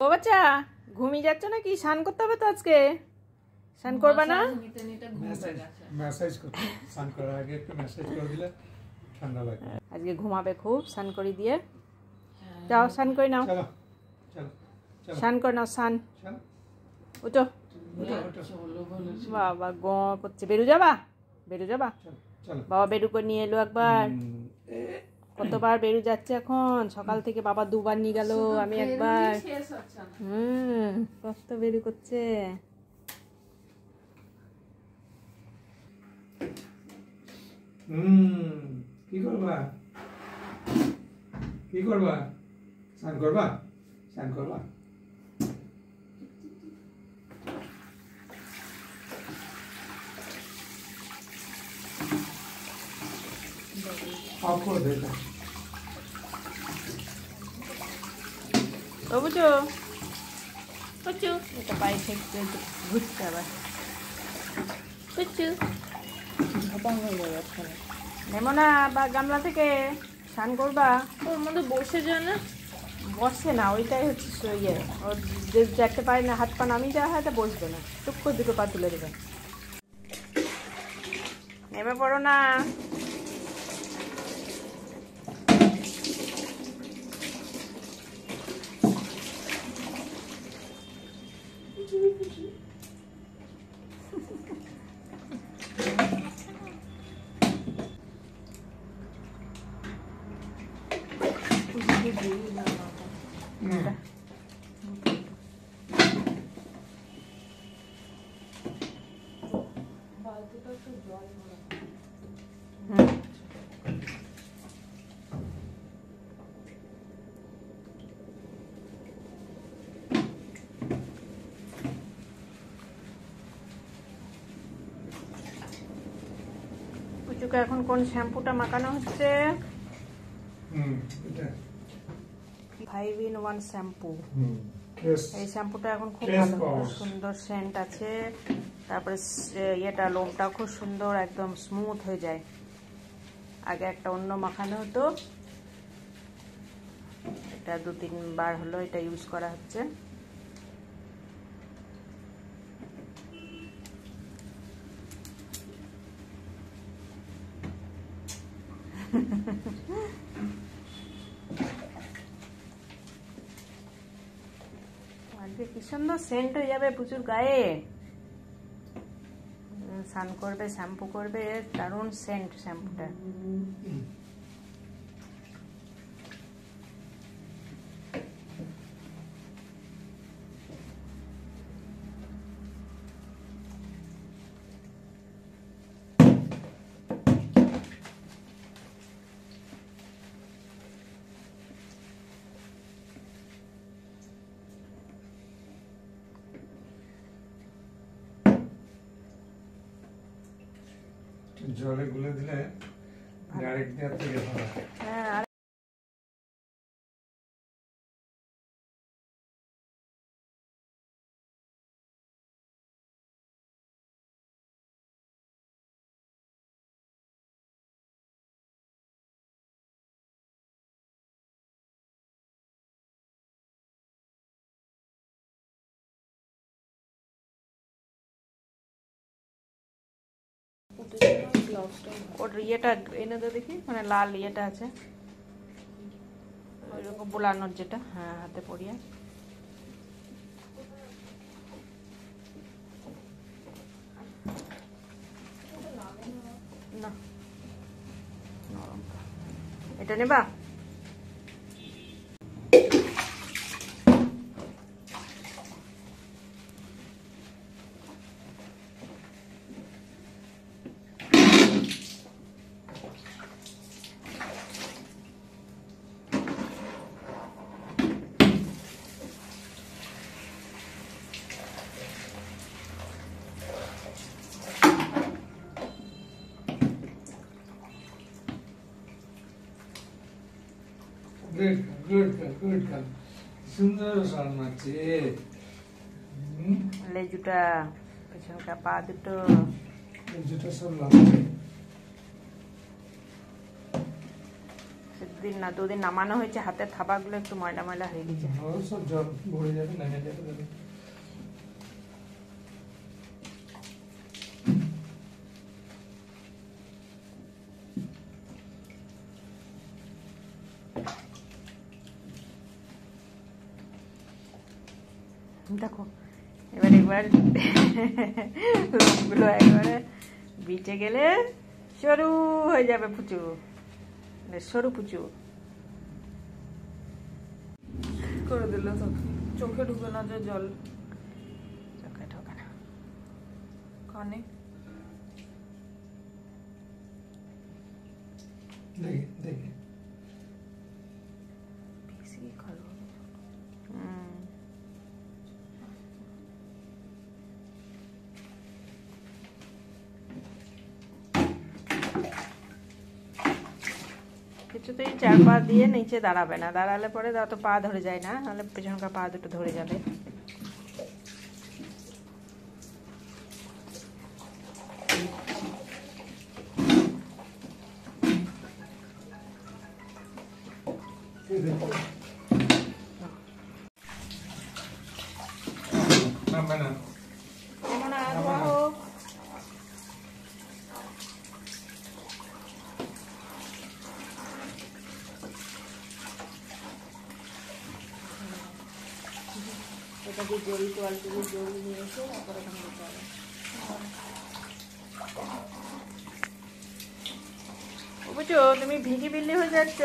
ও বাচ্চা ঘুমিয়ে যাচ্ছ নাকি? স্নান করতে হবে তো আজকে, স্নান করবা না? ম্যাসাজ করতে, স্নান করার আগে একটু ম্যাসাজ করে দিলে ঠান্ডা লাগে। আজকে ঘুমাবে খুব, স্নান করে দিয়ে। যাও স্নান করে নাও, চলো চলো স্নান করে নাও, স্নান। উঠো, বাবা গ করছে। বেরু যাবা, বেরু যাবা? বাবা বেরু করে নিয়ে এলো একবার। কতবার বেরু যাচ্ছে এখন, সকাল থেকে বাবা দুবার নিয়ে গেল, আমি একবার। কত বেরু করছে। কি করবা, কি করবা? স্নান করবা, স্নান করবা। অফ করে দে এটা। ও বুঝো, বুঝছো এটা পায়ে থেকে ঘুরছে আবার। বুঝছো নেমো না বা গামলা থেকে স্নান করবা। ওর মধ্যে বসে যায় না, বসে না, ওইটাই হচ্ছে ইয়ে। ওর যে যাতে পারে না, হাত পা নামিয়ে দেওয়া হয়, এটা বসবে না, চুপ করে দুটো পা তুলে দেবে। নেমে পড়ো না। পুচুকে এখন কোন শ্যাম্পুটা মাখানো হচ্ছে? 5-in-1 shampoo. এই শ্যাম্পুটা এখন খুব ভালো, খুব সুন্দর সেন্ট আছে। তারপরে ইয়েটা লোমটা খুব সুন্দর, একদম স্মুথ হয়ে যায়। আগে একটা অন্য মাখানো হতো, এটা 2-3 বার হলো এটা ইউজ করা হচ্ছে। আজকে কি সুন্দর সেন্ট হয়ে যাবে প্রচুর গায়ে। স্নান করবে, শ্যাম্পু করবে, দারুণ সেন্ট শ্যাম্পুটা। জলে গুলে দিলে ডাইরেক্ট দেওয়ার থেকে ভালো। হ্যাঁ, ওর ইয়েটা এনে তো দেখি, মানে লাল ইয়েটা আছে ওইরকম বোলানোর যেটা, হ্যাঁ হাতে পরিয়ে। না এটা নেবা? সুন্দর শর্মাচ্ছে। লেজুটা, পেছনকার পা দুটো, লেজুটা সব সেদিন না 2 দিন নামানো হয়েছে, হাতের থাবাগুলো একটু ময়লা ময়লা হয়ে গেছে। সব জল ভরে যাবে, নেমে যাবে। দেখো একবার রোগগুলো একবারে বিটে গেলে সরু হয়ে যাবে পুচু, সরু পুচু করে দিল। তো চোখে ঢুকে না যে জল, চোখে ঢোকে না, কানে দেখি বেশি খালো। কিছুতেই 4 পা দিয়ে নিচে দাঁড়াবে না, দাঁড়ালে পরে তো পা ধরে যায় না, নাহলে পেছনকার পা দুটো ধরে যাবে। এটাকে জড়ি তোয়াল করে জড়ি নিয়ে এসে তারপরে ওখানে দিতে হবে। বুঝছো তুমি ভিকি বিল্লি হয়ে যাচ্ছ।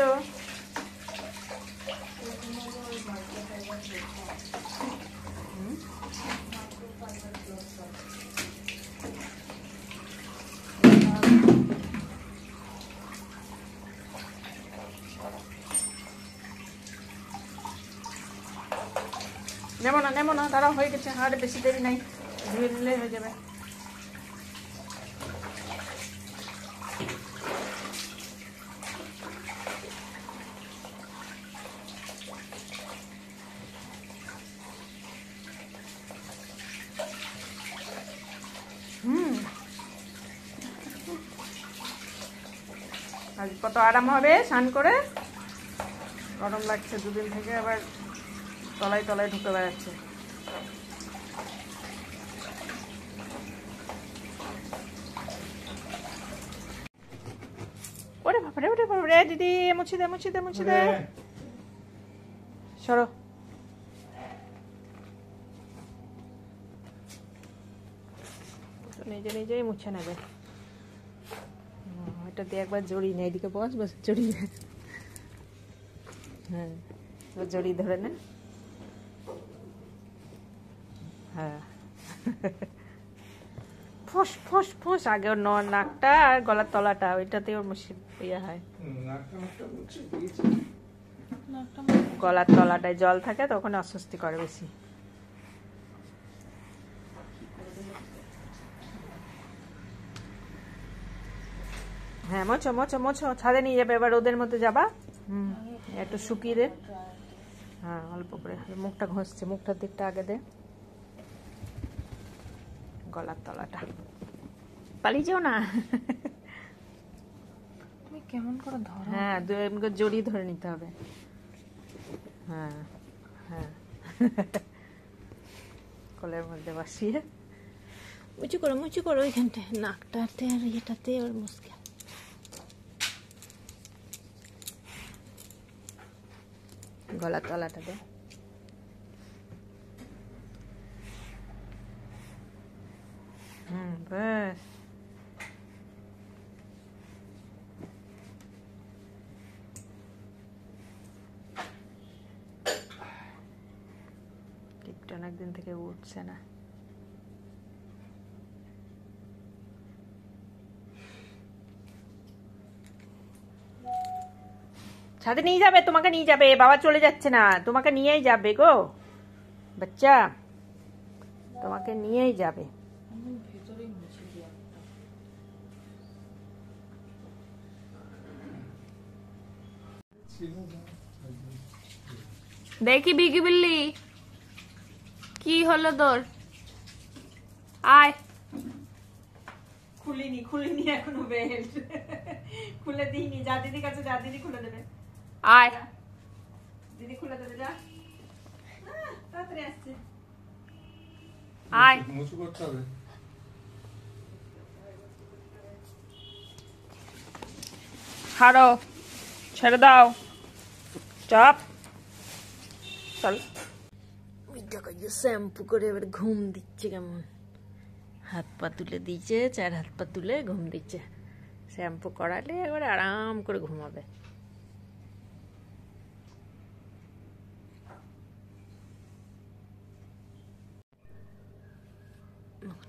নেবো না তারা হয়ে গেছে, আর বেশি দেরি নাই, ধুয়ে নিলে হয়ে যাবে। আজ কত আরাম হবে স্নান করে, গরম লাগছে 2 দিন থেকে, আবার তলায় তলায় ঢুকে বেড়াচ্ছে। ওরে বাবারে ওরে বাবারে, দিদি মুছে দে সরো। নিজেই মুছে নেবে। এটা দিয়ে একবার জড়ি নেই, এদিকে বস জড়ি, হ্যাঁ জড়ি ধরে নে, হ্যাঁ ফোস ফোস ফোস, আগে ওর নাকটা আর গলার তলাটা, ওইটাতে ওর ইয়ে হয়, গলার তলাটায় জল থাকে তো ওখানে অস্বস্তি করে বেশি। হ্যাঁ মোছো ছাদে নিয়ে যাবে, এবার রোদের মধ্যে যাবা। একটু শুকিয়ে দে, হ্যাঁ অল্প করে, মুখটা ঘষছে, মুখটার দিকটা আগে দে, গলার তলাটা পালিয়ে যাও না। তুমি কেমন করে ধরো, হ্যাঁ জড়ি ধরে নিতে হবে, হ্যাঁ হ্যাঁ কোলের মধ্যে বসিয়ে মুচু করো ওইখানটায়, নাকটাতে আর ইয়েটাতে ওর মুশকিল। গলার তলাটা দে, ব্যাস। টিপটা অনেকদিন থেকে উঠছে না। ছাদে নিয়ে যাবে, তোমাকে নিয়ে যাবে, বাবা চলে যাচ্ছে না, তোমাকে নিয়েই যাবে গো বাচ্চা, তোমাকে নিয়েই যাবে। দেখি বিগি বিল্লি কি হলো তোর, আয়। খুলিনি এখনো বেল্ট, খুলে দিইনি, যা দিদির কাছে যা, দিদি খুলে দেবে। আয় দিদি খুলে দেবে, যা তাড়াতাড়ি আসছে, আয়। মুছু করতে হবে। ছাড়ো, ছেড়ে দাও, চাপ, চল। দেখো শ্যাম্পু করে এবার ঘুম দিচ্ছে কেমন, হাত পা তুলে দিয়েছে, 4 হাত পা তুলে ঘুম দিচ্ছে। শ্যাম্পু করালে এবার আরাম করে ঘুমাবে।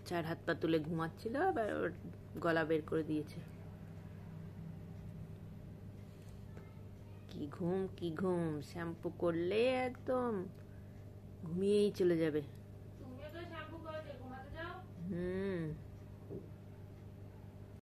4 হাত পা তুলে ঘুমাচ্ছিল, এবার ওর গলা বের করে দিয়েছে। কি ঘুম, কি ঘুম, শ্যাম্পু করলে একদম ঘুমিয়েই চলে যাবে।